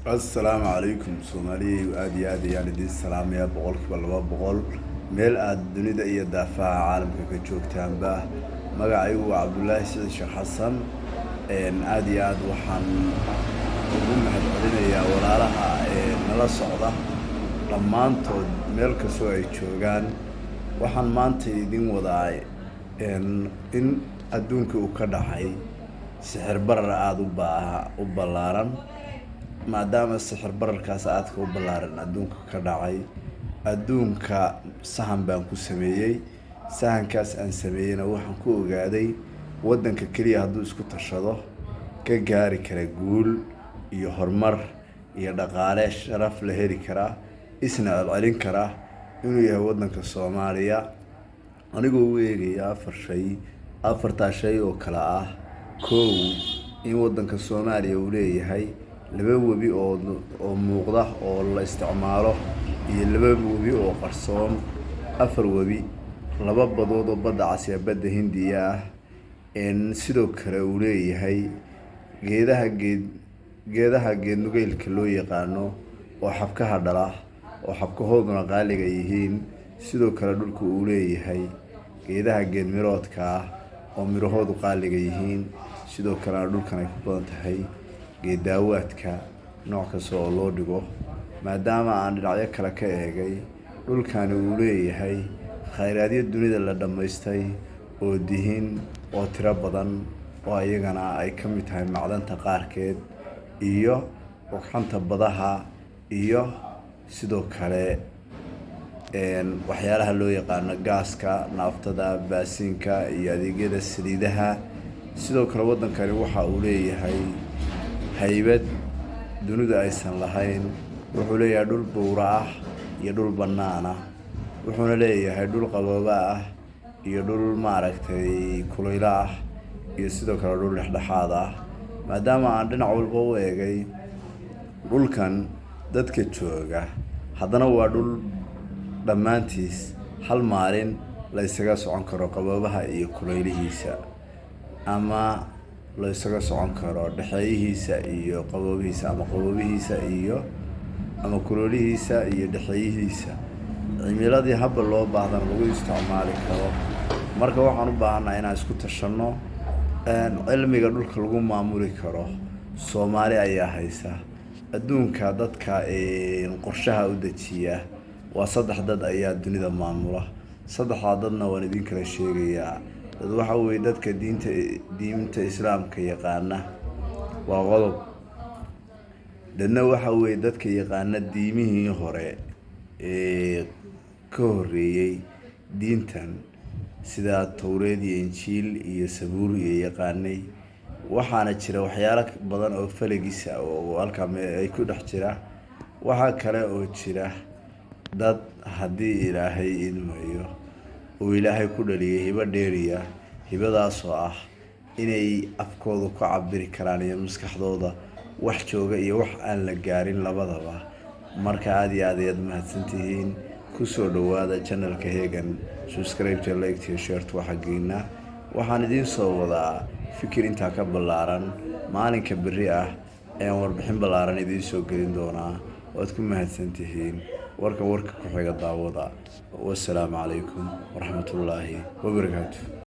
السلام عليكم سومالي وآدي يعني دي السلام يا بقول كبل وبقول ميل الدنيا ده يدافع عالم كجوك تنبه مقعي وعبد الله الشيخ حسن إن آدي وحن وقوم هالعلنا يا ولا لها نلا صعدة لما أنتو ميل كسوي تشوغان وحن ما أنتي دين وضعي إن أدونك وكدحي سحر برا عاد وبلارن maadaama sixir bararkaas aadka u ballaaran adduunka ka dhacay adduunka sahan baan ku sameeyey sahankaas aan sameeyeyna waxaan ku ogaaday waddanka keliya hadduu isku tashado ka gaari kara guul iyo horumar iyo dhaqaale sharaf la heli karaa isna celcelin karaa inuu yahay waddanka Soomaaliya anigoo u eegaya afartaa shay oo kala ah kow in waddanka Soomaaliya uu leeyahay laba webi oo muuqda oo la isticmaalo iyo laba webi oo qarsoon afar webi laba badood oo badda cas iyo badda Hindiya ah sidoo kale uu leeyahay geedaha geed nugeylka loo yaqaano oo xabkaha dhala oo xabkahooduna qaaliga yihiin sidoo kale dhulku uu leeyahay geedaha geed miroodka ah oo mirahoodu qaaliga yihiin sidoo kale dhulkan ay ku badan tahay geedaawaadka nooc kasta oo loo dhigo maadaama aan dhinacyo kale ka eegay dhulkani uu leeyahay khayraadyo dunida la dhammaystay oo dihin oo tiro badan oo ayagana ay ka mid tahay macdanta qaarkeed iyo ugxanta badaha iyo sidoo kale waxyaalaha loo yaqaano gaaska naaftada baasiinka iyo adeegyada saliidaha sidoo kale waddankani waxa uu leeyahay haybad dunida aysan lahayn wuxuu leeyahay dhul buura ah iyo dhul bannaan ah wuxuuna leeyahay dhul qabooba ah iyo dhul maaragtay kulayl ah iyo sidoo kale dhul dhexdhexaad ah maadaama aan dhinac walba u eegay dhulkan dadka jooga haddana waa dhul dhammaantiis hal maalin la isaga socon karo qaboobaha iyo kulaylihiisa ama la isaga socon karo dhexeeyihiisa iyo qaboobihiisa ama qaboobihiisa iyo ama kuloolihiisa iyo dhexeeyihiisa cimiladii habba loo baahdan lagu isticmaali karo marka waxaan u baahanahay inaan isku tashanno cilmiga dhulka lagu maamuli karo Soomaali ayaa haysa adduunka dadka qorshaha u dejiya waa saddex dad ayaa dunida maamula saddexda dadna waan idin kala sheegayaa dad waxa weeye dadka diinta islaamka yaqaana waa qodob dadna waxa weeye dadka yaqaana diimihii hore ka horreeyay diintan sida Tawreed iyo Injiil iyo Sabuur iyo yaqaanay waxaana jira waxyaalo badan oo falagisa oo halka ay ku dhex jira waxa kale oo jira dad haddii Ilaahay idmayo oo Ilaahay ku dhaliyay hibo dheeriya hibadaas oo ah inay afkooda ku cabiri karaan iyo maskaxdooda wax jooga iyo wax aan la gaarin labadaba marka aad iyo aad mahadsantihiin ku soo dhawaada channelka Hegan subscribe like share waxa geena waxaan idin soo wadaa fikir inta ka ballaaran maalinka bari ah ee warbixin ballaaran idin soo gelin doona waad ku mahadsantihiin warka ku xiga daawada wassalaamu calaykum waraxmatullaahi wabarakaatuh